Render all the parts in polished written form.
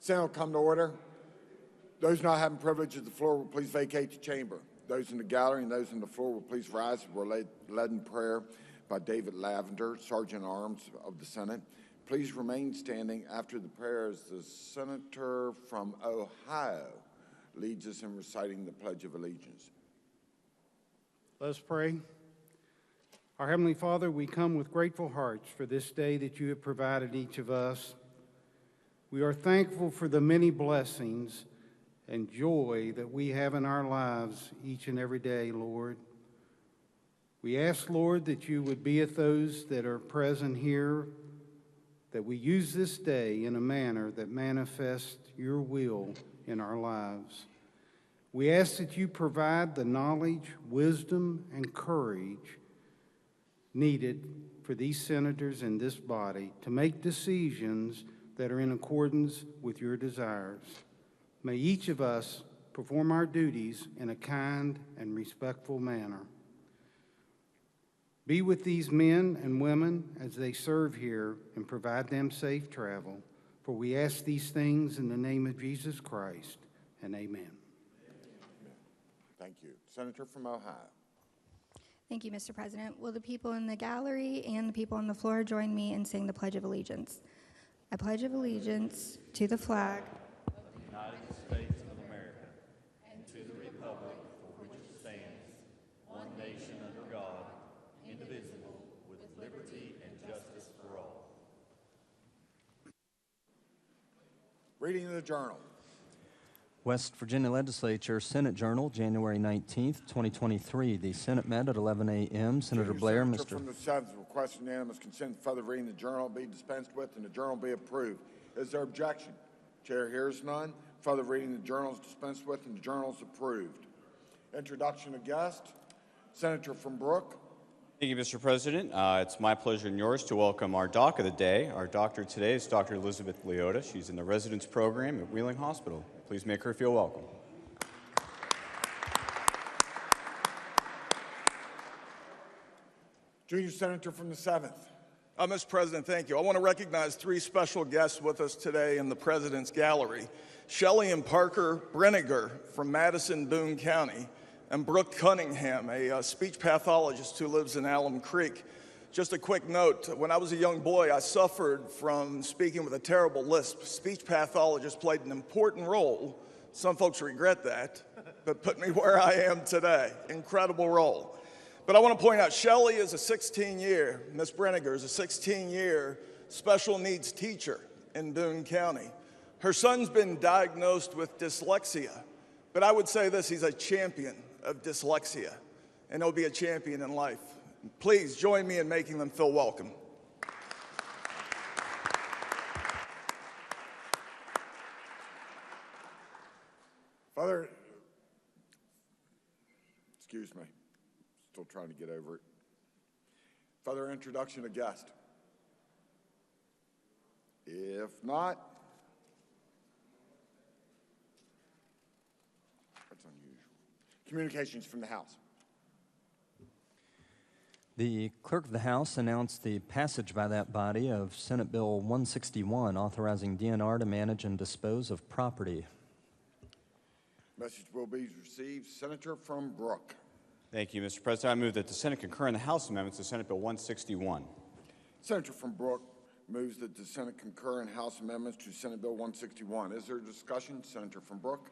Senate will come to order. Those not having privilege of the floor will please vacate the chamber. Those in the gallery and those on the floor will please rise. We're led in prayer by David Lavender, Sergeant at Arms of the Senate. Please remain standing after the prayer as the Senator from Ohio leads us in reciting the Pledge of Allegiance. Let us pray. Our Heavenly Father, we come with grateful hearts for this day that you have provided each of us. We are thankful for the many blessings and joy that we have in our lives each and every day, Lord. We ask, Lord, that you would be with those that are present here, that we use this day in a manner that manifests your will in our lives. We ask that you provide the knowledge, wisdom, and courage needed for these senators and this body to make decisions that are in accordance with your desires. May each of us perform our duties in a kind and respectful manner. Be with these men and women as they serve here and provide them safe travel. For we ask these things in the name of Jesus Christ, and amen. Thank you. Senator from Ohio. Thank you, Mr. President. Will the people in the gallery and the people on the floor join me in saying the Pledge of Allegiance? I pledge allegiance to the flag of the United States of America and to the republic for which it stands, one nation under God, indivisible, with liberty and justice for all. Reading of the journal. West Virginia Legislature, Senate Journal, January 19th, 2023. The Senate met at 11 a.m. Senator Blair, Senator from the 7th request unanimous consent further reading the journal be dispensed with and the journal be approved. Is there objection? Chair hears none. Further reading the journal is dispensed with and the journal is approved. Introduction of guest. Senator from Brooke. Thank you, Mr. President. It's my pleasure and yours to welcome our doc of the day. Our doctor today is Dr. Elizabeth Leota. She's in the residence program at Wheeling Hospital. Please make her feel welcome. Junior Senator from the 7th. Mr. President, thank you. I want to recognize three special guests with us today in the President's Gallery. Shelley and Parker Brenniger from Madison, Boone County, and Brooke Cunningham, a speech pathologist who lives in Alum Creek. Just a quick note, when I was a young boy, I suffered from speaking with a terrible lisp. Speech pathologists played an important role. Some folks regret that, but put me where I am today. Incredible role. But I want to point out, Shelley is a 16-year, Miss Brenniger is a 16-year special needs teacher in Boone County. Her son's been diagnosed with dyslexia, but I would say this, he's a champion of dyslexia, and he'll be a champion in life. Please join me in making them feel welcome. Father, excuse me, still trying to get over it. Father, introduction of guest. If not, that's unusual. Communications from the House. The Clerk of the House announced the passage by that body of Senate Bill 161, authorizing DNR to manage and dispose of property. Message will be received. Senator from Brooke. Thank you, Mr. President. I move that the Senate concur in the House amendments to Senate Bill 161. Senator from Brooke moves that the Senate concur in House amendments to Senate Bill 161. Is there discussion? Senator from Brooke.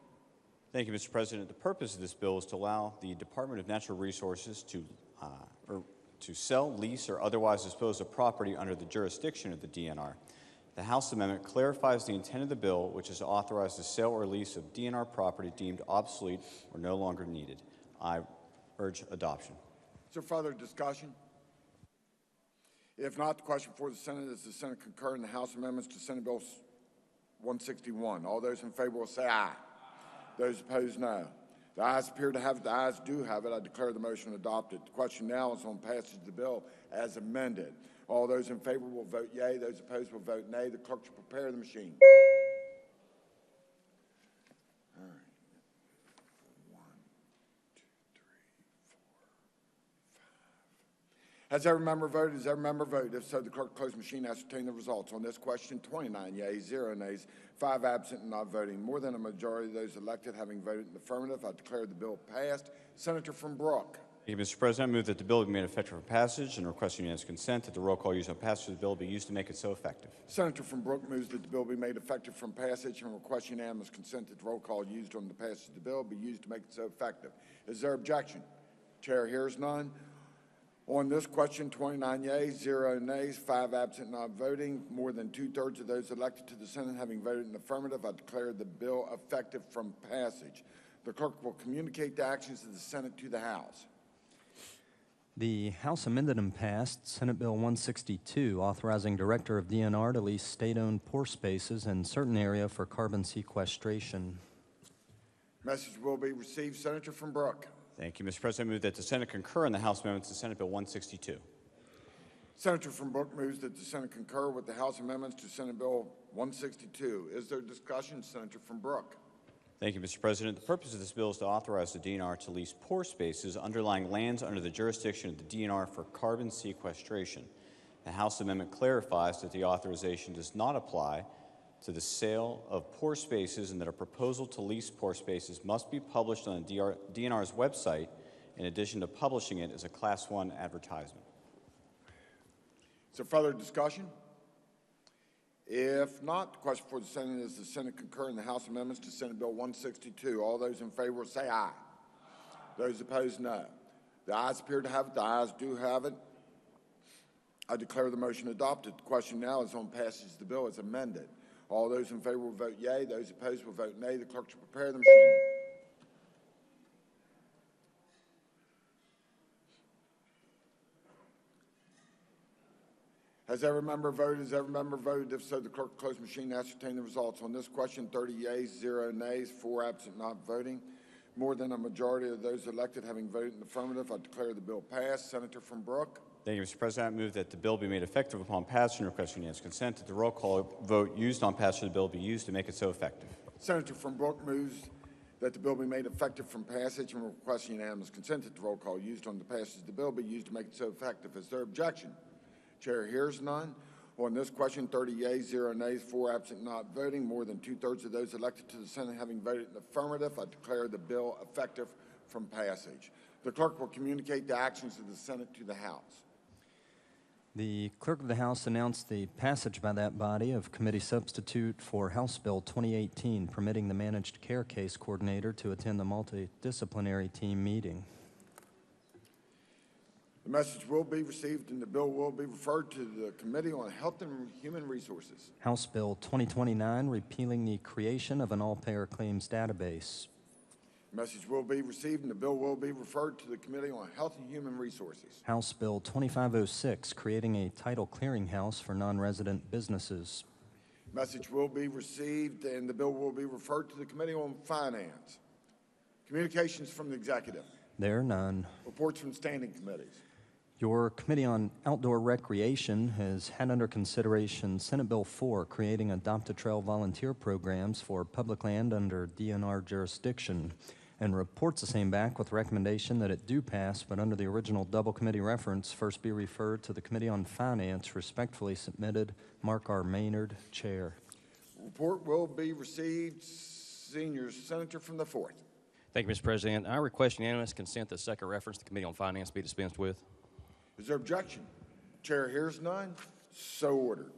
Thank you, Mr. President. The purpose of this bill is to allow the Department of Natural Resources to sell, lease, or otherwise dispose of property under the jurisdiction of the DNR. The House amendment clarifies the intent of the bill, which is to authorize the sale or lease of DNR property deemed obsolete or no longer needed. I urge adoption. Is there further discussion? If not, the question for the Senate is the Senate concur in the House amendments to Senate Bill 161. All those in favor will say aye. Those opposed, no. The ayes appear to have it. The ayes do have it. I declare the motion adopted. The question now is on passage of the bill as amended. All those in favor will vote yea. Those opposed will vote nay. The clerk shall prepare the machine. All right. 1, 2, 3, 4, 5. Has every member voted? Has every member voted? If so, the clerk close machine ascertain the results. On this question, 29 yeas, 0 nays, 5 absent and not voting. More than a majority of those elected having voted in the affirmative, I declare the bill passed. Senator from Brooke. Thank you, Mr. President. I move that the bill be made effective for passage and request unanimous consent that the roll call used on passage of the bill be used to make it so effective. Senator from Brooke moves that the bill be made effective from passage and requests unanimous consent that the roll call used on the passage of the bill be used to make it so effective. Is there objection? Chair hears none. On this question, 29 yeas, 0 nays, 5 absent not voting. More than two-thirds of those elected to the Senate having voted in the affirmative, I declare the bill effective from passage. The clerk will communicate the actions of the Senate to the House. The House amended and passed Senate Bill 162, authorizing Director of DNR to lease state-owned pore spaces in certain area for carbon sequestration. Message will be received. Senator from Brooke. Thank you, Mr. President. I move that the Senate concur in the House amendments to Senate Bill 162. Senator from Brooke moves that the Senate concur with the House amendments to Senate Bill 162. Is there discussion? Senator from Brooke. Thank you, Mr. President. The purpose of this bill is to authorize the DNR to lease pore spaces underlying lands under the jurisdiction of the DNR for carbon sequestration. The House amendment clarifies that the authorization does not apply to the sale of pore spaces and that a proposal to lease pore spaces must be published on the DNR's website in addition to publishing it as a Class 1 advertisement. Is there further discussion? If not, the question for the Senate is the Senate concur in the House amendments to Senate Bill 162. All those in favor will say aye. Those opposed, no. The ayes appear to have it. The ayes do have it. I declare the motion adopted. The question now is on passage of the bill as amended. All those in favor will vote yea. Those opposed will vote nay. The clerk shall prepare the machine. Has every member voted? Has every member voted? If so, the clerk will close the machine and ascertain the results. On this question, 30 yeas, 0 nays, 4 absent not voting. More than a majority of those elected having voted in the affirmative, I declare the bill passed. Senator from Brooke. Thank you, Mr. President. I move that the bill be made effective upon passage and request unanimous consent that the roll call vote used on passage of the bill be used to make it so effective. Senator from Brooke moves that the bill be made effective from passage and requests unanimous consent that the roll call used on the passage of the bill be used to make it so effective. Is there objection? Chair hears none. On this question, 30 yeas, 0 nays, 4 absent not voting. More than two-thirds of those elected to the Senate having voted in the affirmative, I declare the bill effective from passage. The clerk will communicate the actions of the Senate to the House. The Clerk of the House announced the passage by that body of committee substitute for House Bill 2018, permitting the managed care case coordinator to attend the multidisciplinary team meeting. The message will be received and the bill will be referred to the Committee on Health and Human Resources. House Bill 2029, repealing the creation of an all-payer claims database. The message will be received and the bill will be referred to the Committee on Health and Human Resources. House Bill 2506, creating a title clearinghouse for non-resident businesses. Message will be received and the bill will be referred to the Committee on Finance. Communications from the Executive. There are none. Reports from standing committees. Your Committee on Outdoor Recreation has had under consideration Senate Bill 4, creating adopt-a-trail volunteer programs for public land under DNR jurisdiction, and reports the same back with recommendation that it do pass, but under the original double committee reference, first be referred to the Committee on Finance. Respectfully submitted, Mark R. Maynard, Chair. Report will be received. Senior Senator from the 4th. Thank you, Mr. President. I request unanimous consent that second reference to the Committee on Finance be dispensed with. Is there objection? Chair hears none. So ordered.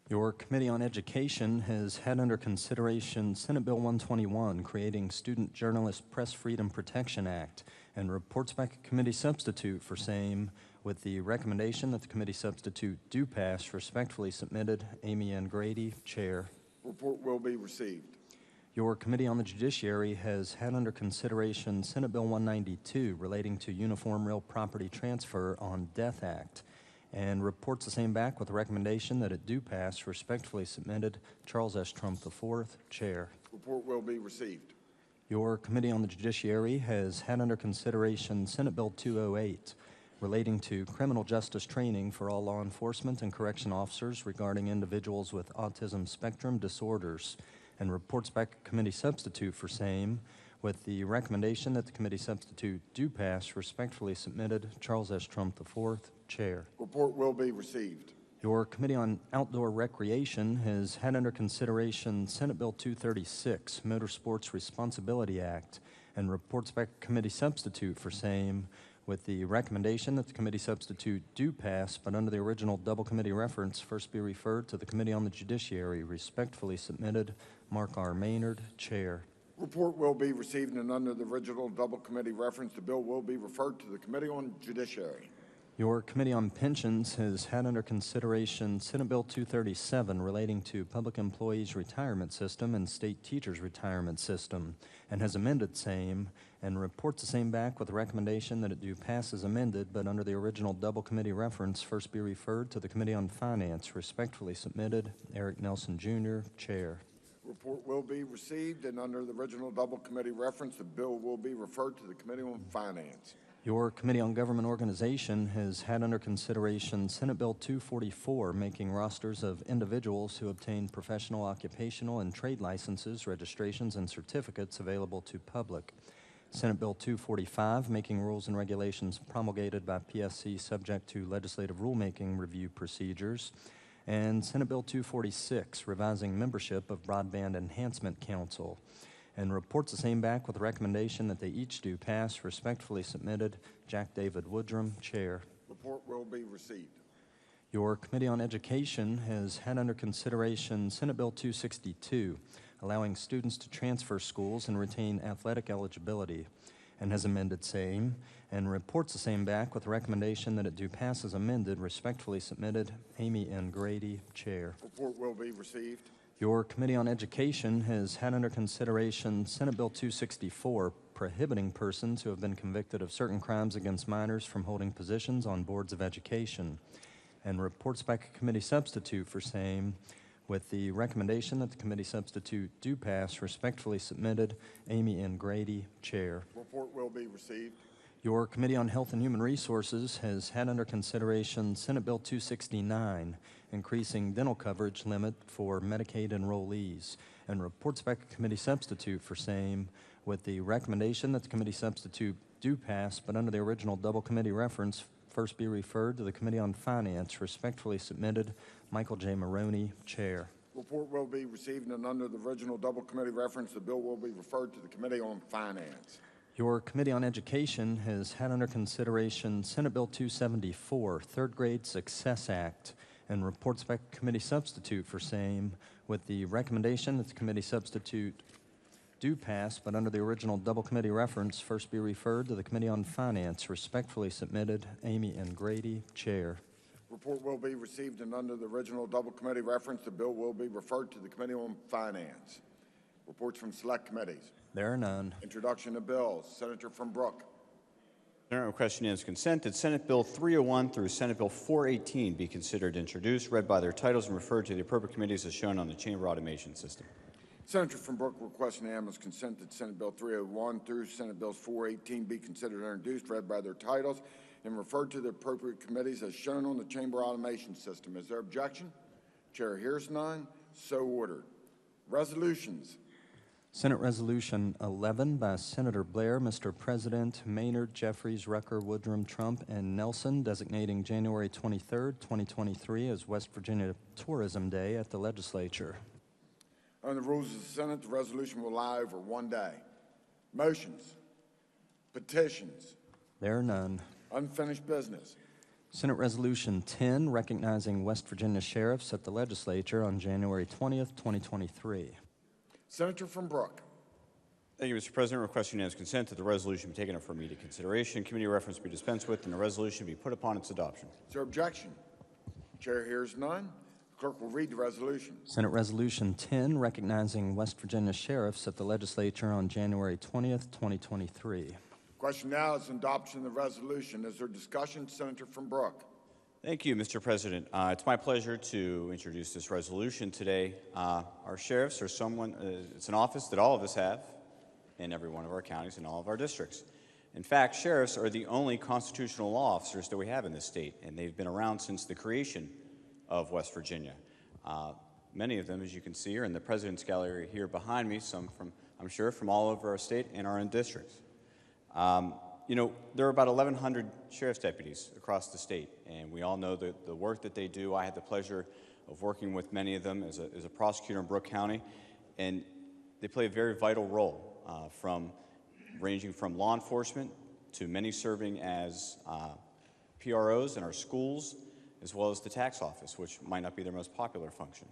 Your Committee on Education has had under consideration Senate Bill 121, creating Student Journalist Press Freedom Protection Act, and reports back a committee substitute for same, with the recommendation that the committee substitute do pass. Respectfully submitted, Amy Ann Grady, Chair. Report will be received. Your Committee on the Judiciary has had under consideration Senate Bill 192, relating to Uniform Real Property Transfer on Death Act, and reports the same back with a recommendation that it do pass. Respectfully submitted, Charles S. Trump IV, Chair. Report will be received. Your Committee on the Judiciary has had under consideration Senate Bill 208, relating to criminal justice training for all law enforcement and correction officers regarding individuals with autism spectrum disorders, and reports back a committee substitute for same, With the recommendation that the committee substitute do pass, respectfully submitted, Charles S. Trump IV, Chair. Report will be received. Your Committee on Outdoor Recreation has had under consideration Senate Bill 236, Motorsports Responsibility Act, and reports back to committee substitute for same, with the recommendation that the committee substitute do pass, but under the original double committee reference, first be referred to the Committee on the Judiciary. Respectfully submitted, Mark R. Maynard, Chair. Report will be received, and under the original double committee reference, the bill will be referred to the Committee on Judiciary. Your Committee on Pensions has had under consideration Senate Bill 237 relating to Public Employees Retirement System and State Teachers Retirement System, and has amended same, and reports the same back with the recommendation that it do pass as amended, but under the original double committee reference, first be referred to the Committee on Finance. Respectfully submitted, Eric Nelson Jr., Chair. Report will be received, and under the original double committee reference, the bill will be referred to the Committee on Finance. Your Committee on Government Organization has had under consideration Senate Bill 244, making rosters of individuals who obtain professional, occupational, and trade licenses, registrations, and certificates available to public. Senate Bill 245, making rules and regulations promulgated by PSC subject to legislative rulemaking review procedures. And Senate Bill 246, revising membership of Broadband Enhancement Council. And reports the same back with the recommendation that they each do pass. Respectfully submitted, Jack David Woodrum, Chair. Report will be received. Your Committee on Education has had under consideration Senate Bill 262, allowing students to transfer schools and retain athletic eligibility, and has amended same, and reports the same back with the recommendation that it do pass as amended. Respectfully submitted, Amy N. Grady, Chair. Report will be received. Your Committee on Education has had under consideration Senate Bill 264, prohibiting persons who have been convicted of certain crimes against minors from holding positions on boards of education, and reports back a committee substitute for same, with the recommendation that the committee substitute do pass. Respectfully submitted, Amy N. Grady, Chair. Report will be received. Your Committee on Health and Human Resources has had under consideration Senate Bill 269, increasing dental coverage limit for Medicaid enrollees, and reports back a committee substitute for same, with the recommendation that the committee substitute do pass, but under the original double committee reference, first be referred to the Committee on Finance. Respectfully submitted, Michael J. Maroney, Chair. Report will be received, and under the original double committee reference, the bill will be referred to the Committee on Finance. Your Committee on Education has had under consideration Senate Bill 274, Third Grade Success Act, and reports back committee substitute for same, with the recommendation that the committee substitute do pass, but under the original double committee reference, first be referred to the Committee on Finance. Respectfully submitted, Amy N. Grady, Chair. Report will be received, and under the original double committee reference, the bill will be referred to the Committee on Finance. Reports from select committees. There are none. Introduction of bills. Senator from Brooke. Senator, request unanimous consent that Senate Bill 301 through Senate Bill 418 be considered introduced, read by their titles, and referred to the appropriate committees as shown on the chamber automation system. Senator from Brooke requests unanimous consent that Senate Bill 301 through Senate Bills 418 be considered introduced, read by their titles, and referred to the appropriate committees as shown on the chamber automation system. Is there objection? Chair hears none. So ordered. Resolutions. Senate Resolution 11 by Senator Blair, Mr. President, Maynard, Jeffries, Rucker, Woodrum, Trump, and Nelson, designating January 23, 2023 as West Virginia Tourism Day at the Legislature. Under the rules of the Senate, the resolution will lie over 1 day. Motions. Petitions. There are none. Unfinished business. Senate Resolution 10, recognizing West Virginia sheriffs at the Legislature on January 20th, 2023. Senator from Brooke. Thank you, Mr. President. Request unanimous consent that the resolution be taken up for immediate consideration, committee reference be dispensed with, and the resolution be put upon its adoption. Is there objection? Chair hears none. Clerk will read the resolution. Senate Resolution 10, recognizing West Virginia sheriffs at the Legislature on January 20th, 2023. Question now is adoption of the resolution. Is there discussion? Senator from Brooke. Thank you, Mr. President. It's my pleasure to introduce this resolution today. Our sheriffs are it's an office that all of us have in every one of our counties and all of our districts. In fact, sheriffs are the only constitutional law officers that we have in this state, and they've been around since the creation of West Virginia. Many of them, as you can see, are in the President's Gallery here behind me, some from I'm sure, from all over our state and our own districts. You know, there are about 1,100 sheriff's deputies across the state, and we all know the work that they do. I had the pleasure of working with many of them as a prosecutor in Brooke County, and they play a very vital role, ranging from law enforcement to many serving as PROs in our schools, as well as the tax office, which might not be their most popular function.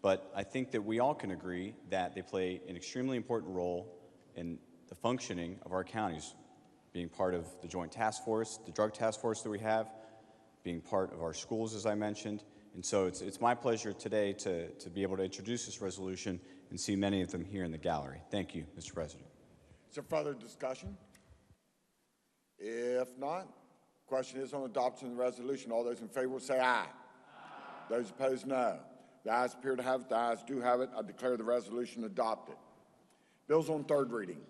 But I think that we all can agree that they play an extremely important role in the functioning of our counties, being part of the joint task force, the drug task force that we have, being part of our schools, as I mentioned. And so it's my pleasure today to be able to introduce this resolution and see many of them here in the gallery. Thank you, Mr. President. Is there further discussion? If not, question is on adoption of the resolution. All those in favor will say aye. Those opposed, no. The ayes appear to have it. The ayes do have it. I declare the resolution adopted. Bills on third reading.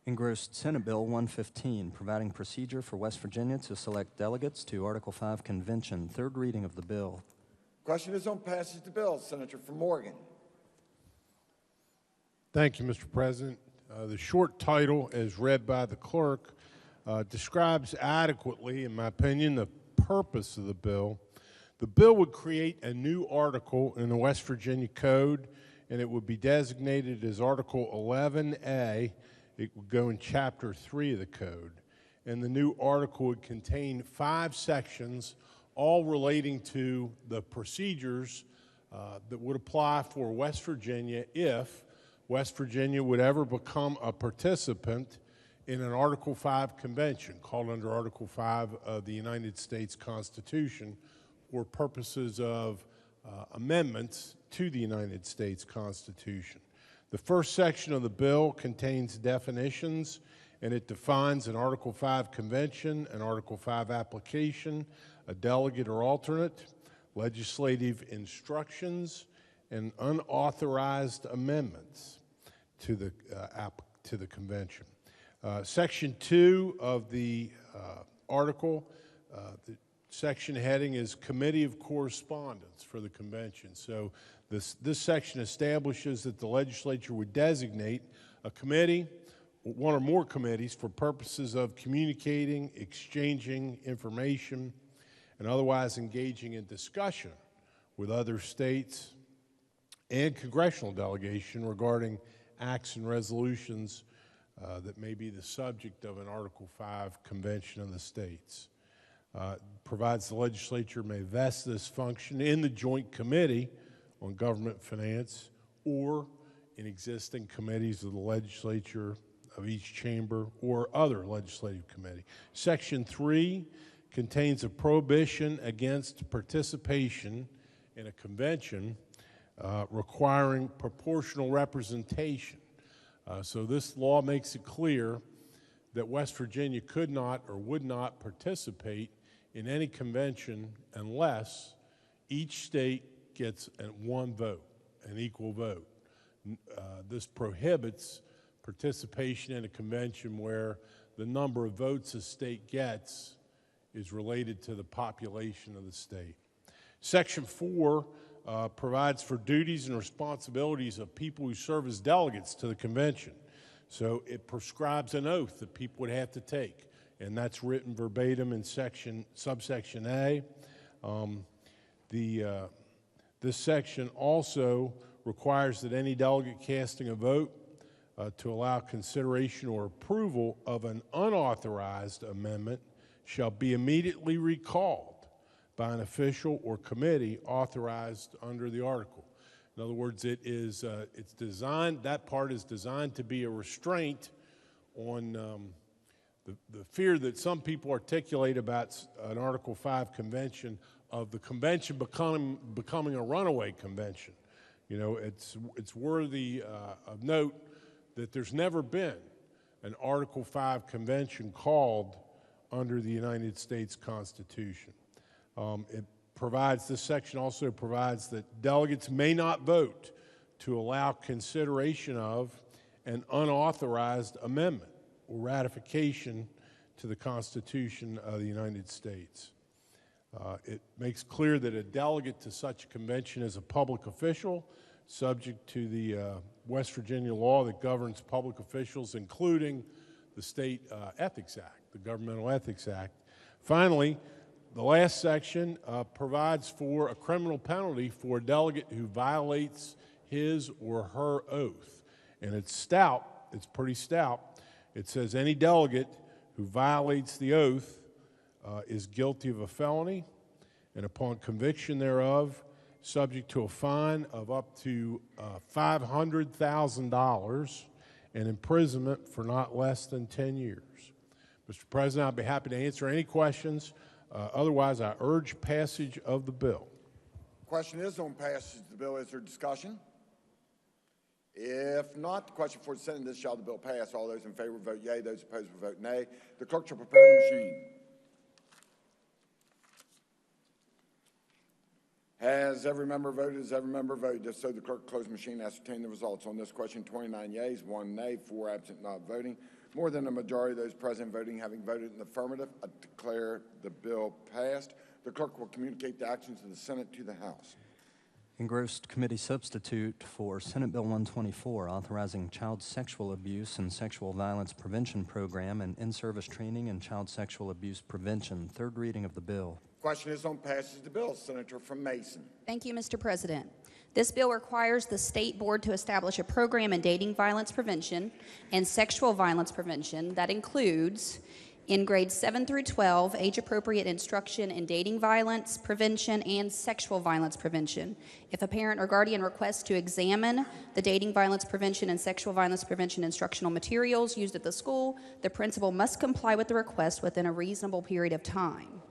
Engrossed Senate Bill 115, providing procedure for West Virginia to select delegates to Article 5 Convention. Third reading of the bill. Question is on passage of the bill. Senator from Morgan. Thank you, Mr. President. The short title, as read by the clerk, describes adequately, in my opinion, the purpose of the bill. The bill would create a new article in the West Virginia Code, and it would be designated as Article 11A. It would go in Chapter 3 of the Code. And the new article would contain 5 sections, all relating to the procedures that would apply for West Virginia if West Virginia would ever become a participant in an Article 5 convention, called under Article 5 of the United States Constitution, for purposes of amendments to the United States Constitution. The first section of the bill contains definitions, and it defines an Article 5 convention, an Article 5 application, a delegate or alternate, legislative instructions, and unauthorized amendments to the convention. Section 2 of the article, the section heading is Committee of Correspondence for the convention. So this section establishes that the legislature would designate a committee, one or more committees, for purposes of communicating, exchanging information, and otherwise engaging in discussion with other states and congressional delegation regarding acts and resolutions that may be the subject of an Article 5 convention of the states. Provides the legislature may vest this function in the Joint Committee on Government Finance or in existing committees of the legislature of each chamber or other legislative committee. Section 3 contains a prohibition against participation in a convention requiring proportional representation. So this law makes it clear that West Virginia could not or would not participate in any convention unless each state gets one vote, an equal vote. This prohibits participation in a convention where the number of votes a state gets is related to the population of the state. Section 4 provides for duties and responsibilities of people who serve as delegates to the convention. So it prescribes an oath that people would have to take, and that's written verbatim in subsection A. This section also requires that any delegate casting a vote to allow consideration or approval of an unauthorized amendment shall be immediately recalled by an official or committee authorized under the article. In other words, it's designed, that part is designed to be a restraint on the fear that some people articulate about an Article 5 convention, of the convention becoming a runaway convention. You know, it's worthy of note that there's never been an Article 5 convention called under the United States Constitution. This section also provides that delegates may not vote to allow consideration of an unauthorized amendment or ratification to the Constitution of the United States. It makes clear that a delegate to such a convention is a public official subject to the West Virginia law that governs public officials, including the State Ethics Act, the Governmental Ethics Act. Finally, the last section provides for a criminal penalty for a delegate who violates his or her oath. And it's stout, it's pretty stout. It says any delegate who violates the oath is guilty of a felony, and upon conviction thereof, subject to a fine of up to $500,000 and imprisonment for not less than 10 years. Mr. President, I'd be happy to answer any questions. Otherwise, I urge passage of the bill. Question is on passage of the bill. Is there discussion? If not, the question for the Senate is, shall the bill pass? All those in favor vote yea. Those opposed will vote nay. The clerk shall prepare the machine. Has every member voted? Has every member voted? If so, the clerk close the machine, ascertain the results. On this question, 29 yeas, 1 nay, 4 absent, not voting. More than a majority of those present voting having voted in the affirmative, I declare the bill passed. The clerk will communicate the actions of the Senate to the House. Engrossed committee substitute for Senate Bill 124, authorizing child sexual abuse and sexual violence prevention program and in-service training in child sexual abuse prevention. Third reading of the bill. Question is on passage of the bill. Senator from Mason. Thank you, Mr. President. This bill requires the state board to establish a program in dating violence prevention and sexual violence prevention that includes, in grades 7 through 12, age-appropriate instruction in dating violence prevention and sexual violence prevention. If a parent or guardian requests to examine the dating violence prevention and sexual violence prevention instructional materials used at the school, the principal must comply with the request within a reasonable period of time.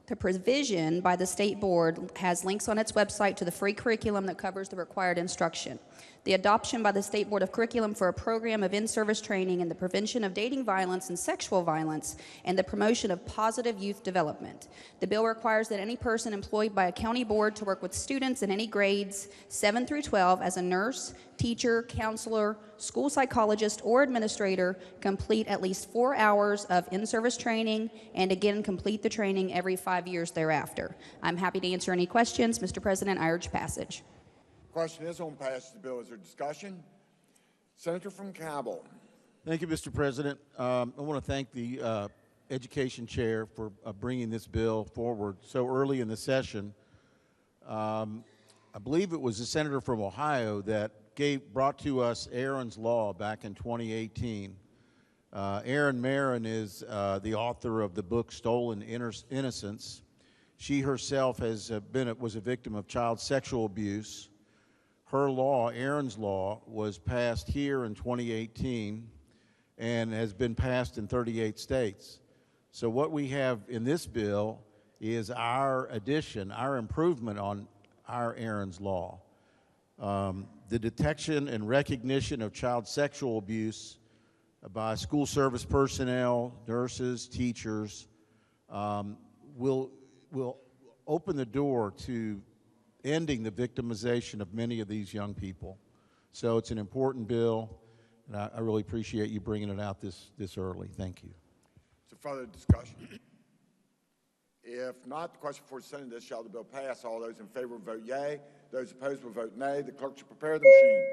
The provision by the state board has links on its website to the free curriculum that covers the required instruction. The adoption by the State Board of Curriculum for a program of in-service training in the prevention of dating violence and sexual violence and the promotion of positive youth development. The bill requires that any person employed by a county board to work with students in any grades 7 through 12 as a nurse, teacher, counselor, school psychologist, or administrator complete at least 4 hours of in-service training and again complete the training every 5 years thereafter. I'm happy to answer any questions. Mr. President, I urge passage. Question is on passage of the bill. Is there discussion? Senator from Cabell. Thank you, Mr. President. I want to thank the Education Chair for bringing this bill forward so early in the session. I believe it was the senator from Ohio that brought to us Aaron's Law back in 2018. Erin Marin is the author of the book Stolen Innocence. She herself was a victim of child sexual abuse. Her law, Aaron's Law, was passed here in 2018 and has been passed in 38 states. So what we have in this bill is our addition, our improvement on our Aaron's Law. The detection and recognition of child sexual abuse by school service personnel, nurses, teachers, will open the door to ending the victimization of many of these young people. So it's an important bill, and I really appreciate you bringing it out this early. Thank you. Is there further discussion? If not, the question for the Senate is, shall the bill pass? All those in favor vote yea. Those opposed will vote nay. The clerk shall prepare the machine.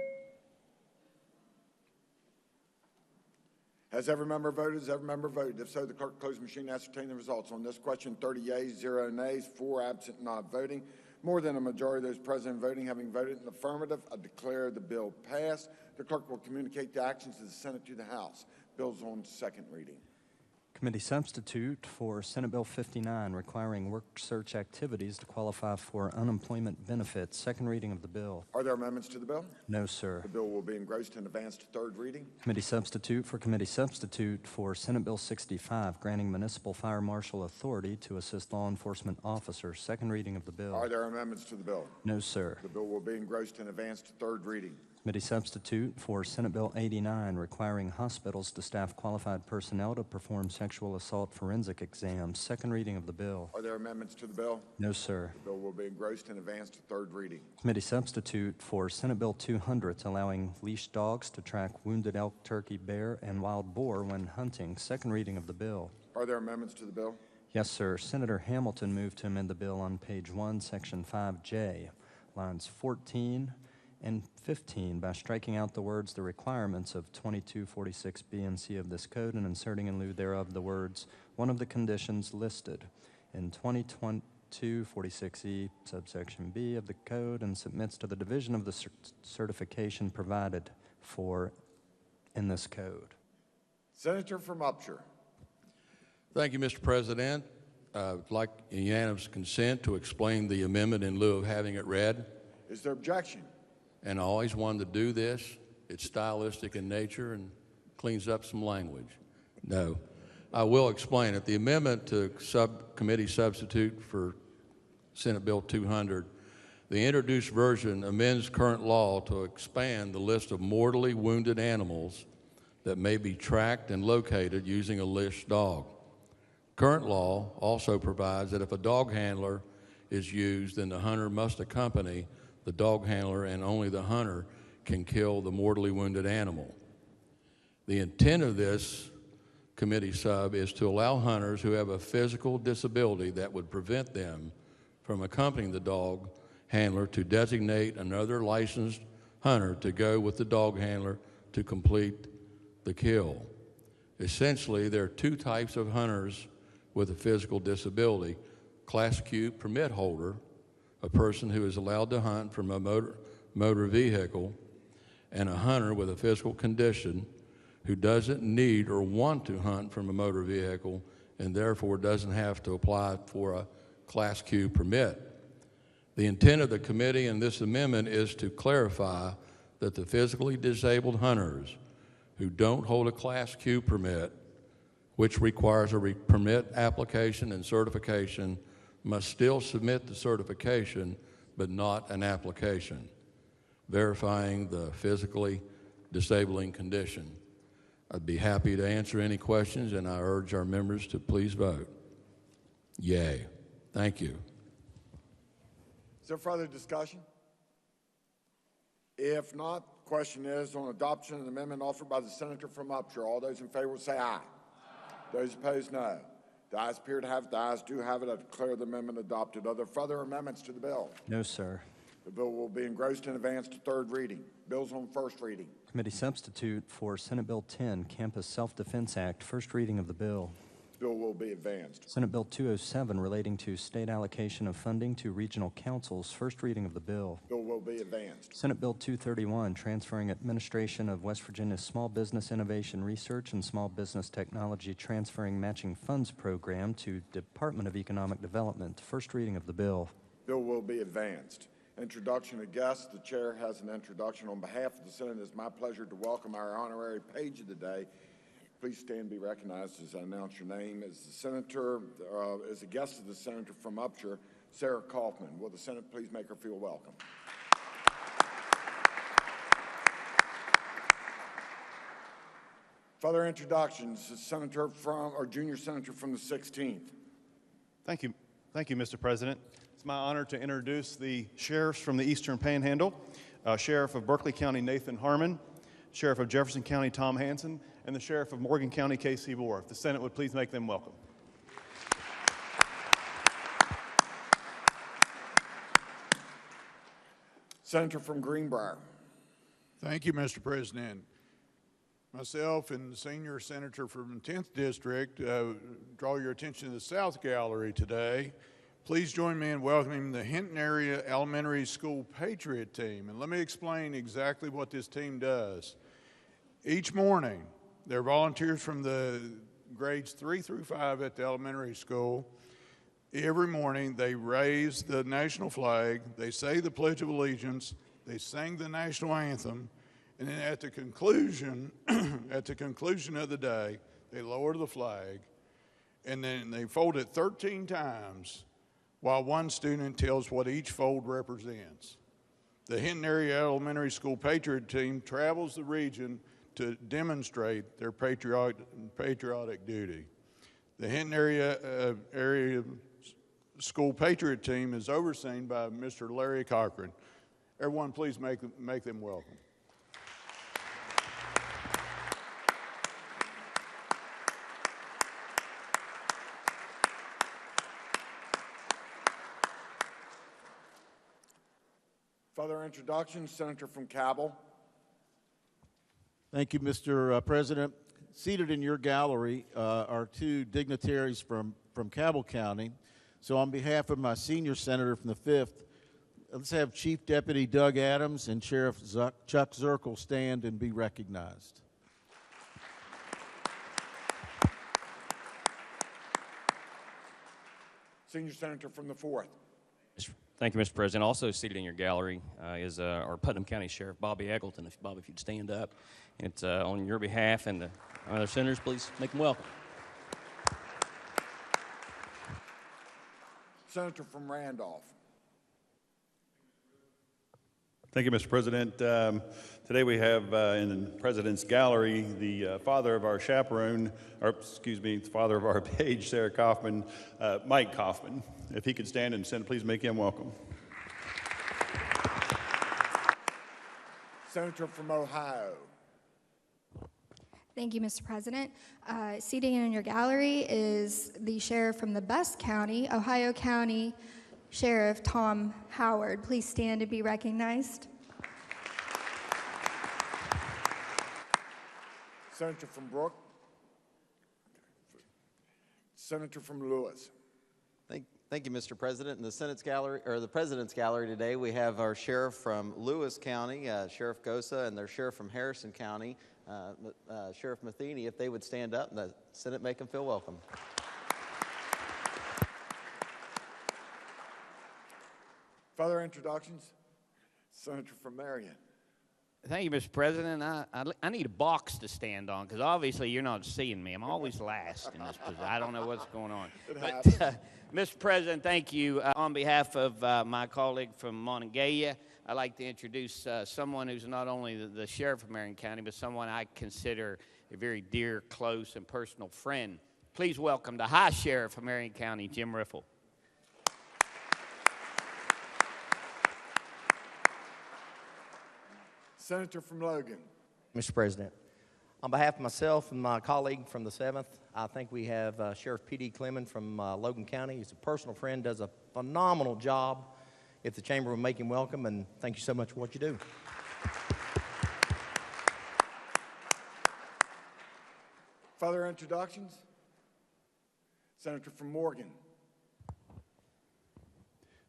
Has every member voted? Has every member voted? If so, the clerk close the machine and ascertain the results. On this question, 30 yeas, 0 nays, 4 absent, not voting. More than a majority of those present voting having voted in the affirmative, I declare the bill passed. The clerk will communicate the actions of the Senate to the House. Bill's on second reading. Committee substitute for Senate Bill 59, requiring work search activities to qualify for unemployment benefits. Second reading of the bill. Are there amendments to the bill? No, sir. The bill will be engrossed and advanced to third reading. Committee substitute for Senate Bill 65, granting municipal fire marshal authority to assist law enforcement officers. Second reading of the bill. Are there amendments to the bill? No, sir. The bill will be engrossed and advanced to third reading. Committee substitute for Senate Bill 89, requiring hospitals to staff qualified personnel to perform sexual assault forensic exams. Second reading of the bill. Are there amendments to the bill? No, sir. The bill will be engrossed and advanced to third reading. Committee substitute for Senate Bill 200, allowing leashed dogs to track wounded elk, turkey, bear, and wild boar when hunting. Second reading of the bill. Are there amendments to the bill? Yes, sir. Senator Hamilton moved to amend the bill on page 1, section 5J, lines 14 and 15 by striking out the words "the requirements of 2246B and C of this code" and inserting in lieu thereof the words "one of the conditions listed in 2246E subsection B of the code," and submits to the division of the certification provided for in this code. Senator from Upshur. Thank you, Mr. President. I'd like unanimous consent to explain the amendment in lieu of having it read. Is there objection? And I always wanted to do this. It's stylistic in nature and cleans up some language. No. I will explain it. The amendment to subcommittee substitute for Senate Bill 200, the introduced version amends current law to expand the list of mortally wounded animals that may be tracked and located using a leash dog. Current law also provides that if a dog handler is used, then the hunter must accompany the dog handler, and only the hunter can kill the mortally wounded animal. The intent of this committee sub is to allow hunters who have a physical disability that would prevent them from accompanying the dog handler to designate another licensed hunter to go with the dog handler to complete the kill. Essentially, there are two types of hunters with a physical disability: Class Q permit holder, a person who is allowed to hunt from a motor vehicle, and a hunter with a physical condition who doesn't need or want to hunt from a motor vehicle and therefore doesn't have to apply for a Class Q permit. The intent of the committee in this amendment is to clarify that the physically disabled hunters who don't hold a Class Q permit, which requires a permit application and certification, must still submit the certification but not an application verifying the physically disabling condition. I'd be happy to answer any questions, and I urge our members to please vote yay. Thank you. Is there further discussion? If not, the question is on adoption of the amendment offered by the senator from Upshur. All those in favor will say aye. Those opposed, no. The ayes appear to have it. The ayes do have it. I declare the amendment adopted. Are there further amendments to the bill? No, sir. The bill will be engrossed and advanced to third reading. Bills on first reading. Committee substitute for Senate Bill 10, Campus Self-Defense Act, first reading of the bill. Bill will be advanced. Senate Bill 207, relating to state allocation of funding to regional councils, first reading of the bill. Bill will be advanced. Senate Bill 231, transferring administration of West Virginia's Small Business Innovation Research and Small Business Technology Transferring Matching Funds Program to Department of Economic Development, first reading of the bill. Bill will be advanced. Introduction of guests. The chair has an introduction. On behalf of the Senate, it is my pleasure to welcome our honorary page of the day. Please stand and be recognized as I announce your name. As the senator, as a guest of the senator from Upshur, Sarah Kaufman. Will the Senate please make her feel welcome? Further introductions. The senator from, or junior senator from the 16th. Thank you, Mr. President. It's my honor to introduce the sheriffs from the Eastern Panhandle, Sheriff of Berkeley County, Nathan Harmon, Sheriff of Jefferson County, Tom Hanson, and the Sheriff of Morgan County, Casey Moore. If the Senate would please make them welcome. Senator from Greenbrier. Thank you, Mr. President. Myself and the senior senator from the 10th District draw your attention to the South Gallery today. Please join me in welcoming the Hinton Area Elementary School Patriot Team. And let me explain exactly what this team does. Each morning, they're volunteers from the grades 3 through 5 at the elementary school. Every morning, they raise the national flag, they say the Pledge of Allegiance, they sing the national anthem, and then at the conclusion, of the day, they lower the flag, and then they fold it 13 times while one student tells what each fold represents. The Hinton Area Elementary School Patriot Team travels the region to demonstrate their patriotic duty. The Hinton Area School Patriot Team is overseen by Mr. Larry Cochran. Everyone, please make them welcome. Further introductions, Senator from Cabell. Thank you, Mr. President. Seated in your gallery are two dignitaries from Cabell County. So on behalf of my senior senator from the 5th, let's have Chief Deputy Doug Adams and Sheriff Chuck Zirkle stand and be recognized. Senior Senator from the 4th. Thank you, Mr. President. Also seated in your gallery is our Putnam County Sheriff, Bobby Eggleton. Bob, if you'd stand up. It's on your behalf and the other senators, please make them welcome. Senator from Randolph. Thank you, Mr. President. Today we have in the President's Gallery the father of our chaperone, or excuse me, the father of our page, Sarah Kaufman, Mike Kaufman. If he could stand and please make him welcome. Senator from Ohio. Thank you, Mr. President. Seating in your gallery is the sheriff from the best county, Ohio County Sheriff Tom Howard. Please stand to be recognized. Senator from Brooke. Senator from Lewis. Thank you, Mr. President. In the Senate's gallery, or the President's gallery today, we have our sheriff from Lewis County, Sheriff Gosa, and their sheriff from Harrison County, Sheriff Matheny. If they would stand up, and the Senate make them feel welcome. Further introductions? Senator from Marion. Thank you, Mr. President. I need a box to stand on because obviously you're not seeing me. I'm always last in this position. I don't know what's going on. But, Mr. President, thank you. On behalf of my colleague from Monongalia, I'd like to introduce someone who's not only the sheriff of Marion County, but someone I consider a very dear, close, and personal friend. Please welcome the High Sheriff of Marion County, Jim Riffle. Senator from Logan. Mr. President, on behalf of myself and my colleague from the 7th, I think we have Sheriff P.D. Clemon from Logan County. He's a personal friend, does a phenomenal job. If the chamber will make him welcome, and thank you so much for what you do. Further introductions? Senator from Morgan.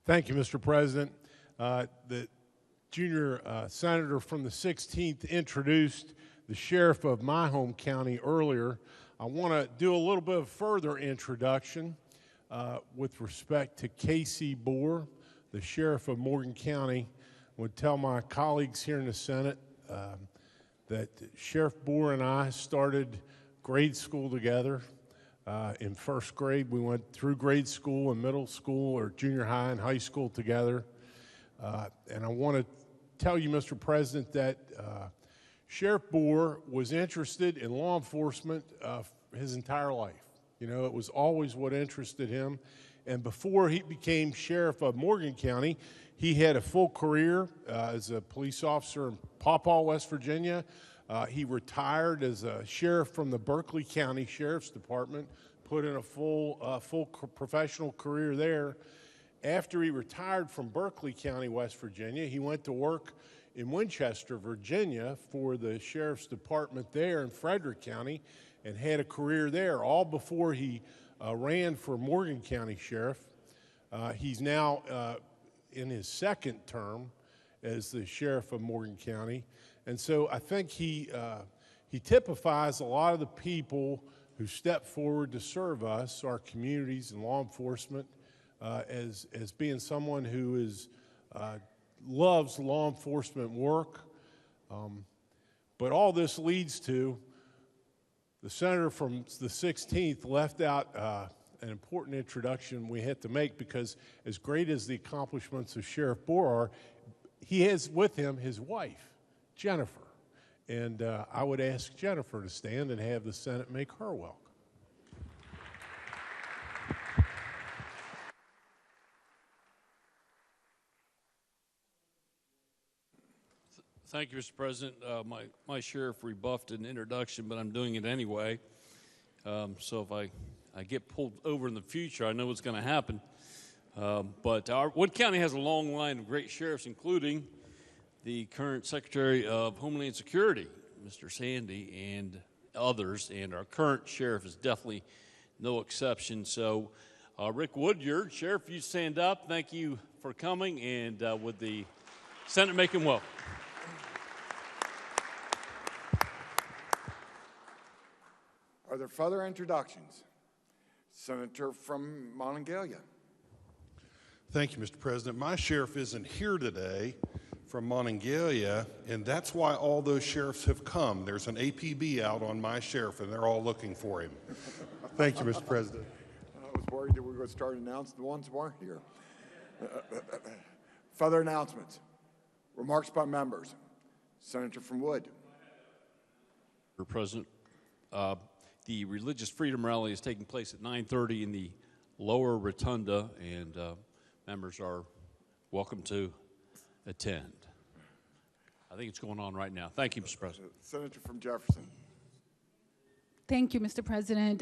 Thank you, Mr. President. The junior senator from the 16th introduced the sheriff of my home county earlier. I want to do a little bit of further introduction with respect to Casey Boer, the sheriff of Morgan County. I would tell my colleagues here in the Senate that Sheriff Boer and I started grade school together. In first grade, we went through grade school and middle school or junior high and high school together. And I want to tell you, Mr. President, that Sheriff Boer was interested in law enforcement his entire life. You know, it was always what interested him. And before he became sheriff of Morgan County, he had a full career as a police officer in Pawpaw, West Virginia. He retired as a sheriff from the Berkeley County Sheriff's Department, put in a full professional career there. After he retired from Berkeley County, West Virginia, he went to work in Winchester, Virginia for the Sheriff's Department there in Frederick County and had a career there, all before he ran for Morgan County Sheriff. He's now in his second term as the Sheriff of Morgan County. And so I think he typifies a lot of the people who step forward to serve us, our communities and law enforcement, as being someone who is loves law enforcement work. But all this leads to the senator from the 16th left out an important introduction we had to make, because as great as the accomplishments of Sheriff Boer are, he has with him his wife, Jennifer. And I would ask Jennifer to stand and have the Senate make her welcome. Thank you, Mr. President. My sheriff rebuffed an introduction, but I'm doing it anyway. So if I get pulled over in the future, I know what's going to happen. But Wood County has a long line of great sheriffs, including the current Secretary of Homeland Security, Mr. Sandy, and others, and our current sheriff is definitely no exception. So, Rick Woodyard, Sheriff, you stand up. Thank you for coming, and would the Senate make him welcome? Are there further introductions? Senator from Monongalia. Thank you, Mr. President. My sheriff isn't here today from Monongalia, and that's why all those sheriffs have come. There's an APB out on my sheriff, and they're all looking for him. Thank you, Mr. President. I was worried that we were going to start announcing the ones who weren't here. Further announcements. Remarks by members. Senator from Wood. Mr. President, the Religious Freedom Rally is taking place at 9:30 in the lower rotunda, and members are welcome to attend. I think it's going on right now. Thank you, Mr. President. Senator from Jefferson. Thank you, Mr. President.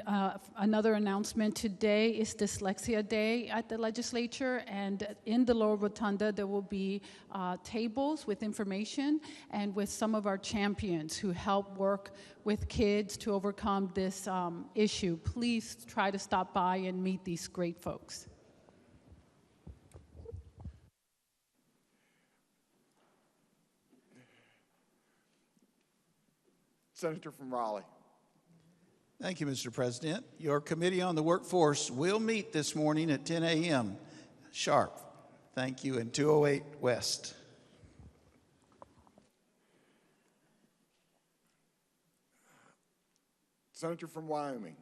Another announcement today is Dyslexia Day at the Legislature, and in the lower rotunda there will be tables with information and with some of our champions who help work with kids to overcome this issue. Please try to stop by and meet these great folks. Senator from Raleigh. Thank you, Mr. President. Your Committee on the Workforce will meet this morning at 10 a.m. sharp. Thank you, and 208 West. Senator from Wyoming.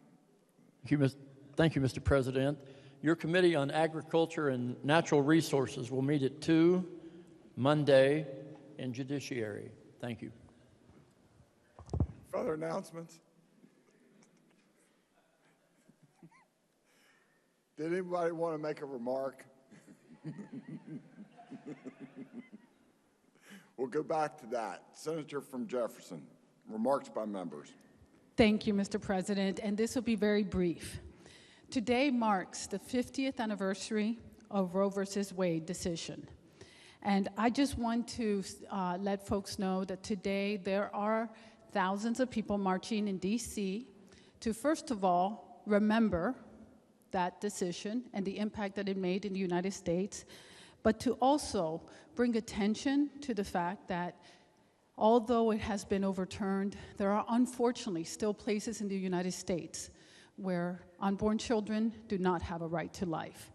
Thank you, Mr. President. Your Committee on Agriculture and Natural Resources will meet at 2 Monday in Judiciary. Thank you. Further announcements? Did anybody want to make a remark? We'll go back to that. Senator from Jefferson, remarks by members. Thank you, Mr. President, and this will be very brief. Today marks the 50th anniversary of Roe versus Wade decision. And I just want to let folks know that today there are thousands of people marching in D.C. to, first of all, remember that decision and the impact that it made in the United States, but to also bring attention to the fact that although it has been overturned, there are unfortunately still places in the United States where unborn children do not have a right to life.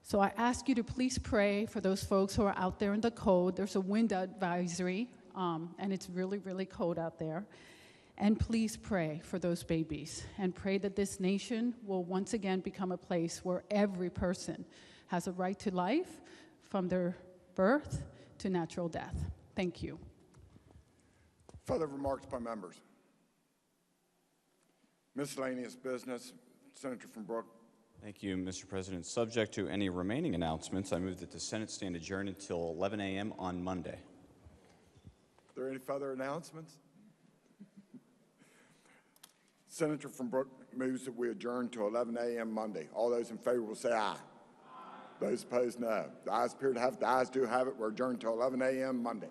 So I ask you to please pray for those folks who are out there in the cold. There's a wind advisory, and it's really, really cold out there. And please pray for those babies and pray that this nation will once again become a place where every person has a right to life from their birth to natural death. Thank you. Further remarks by members. Miscellaneous business. Senator from Brooke. Thank you, Mr. President. Subject to any remaining announcements, I move that the Senate stand adjourned until 11 a.m. on Monday. Are there any further announcements? Senator from Brooke moves that we adjourn to 11 a.m. Monday. All those in favor will say aye. Aye. Those opposed, no. The ayes appear to have it. The ayes do have it. We're adjourned to 11 a.m. Monday.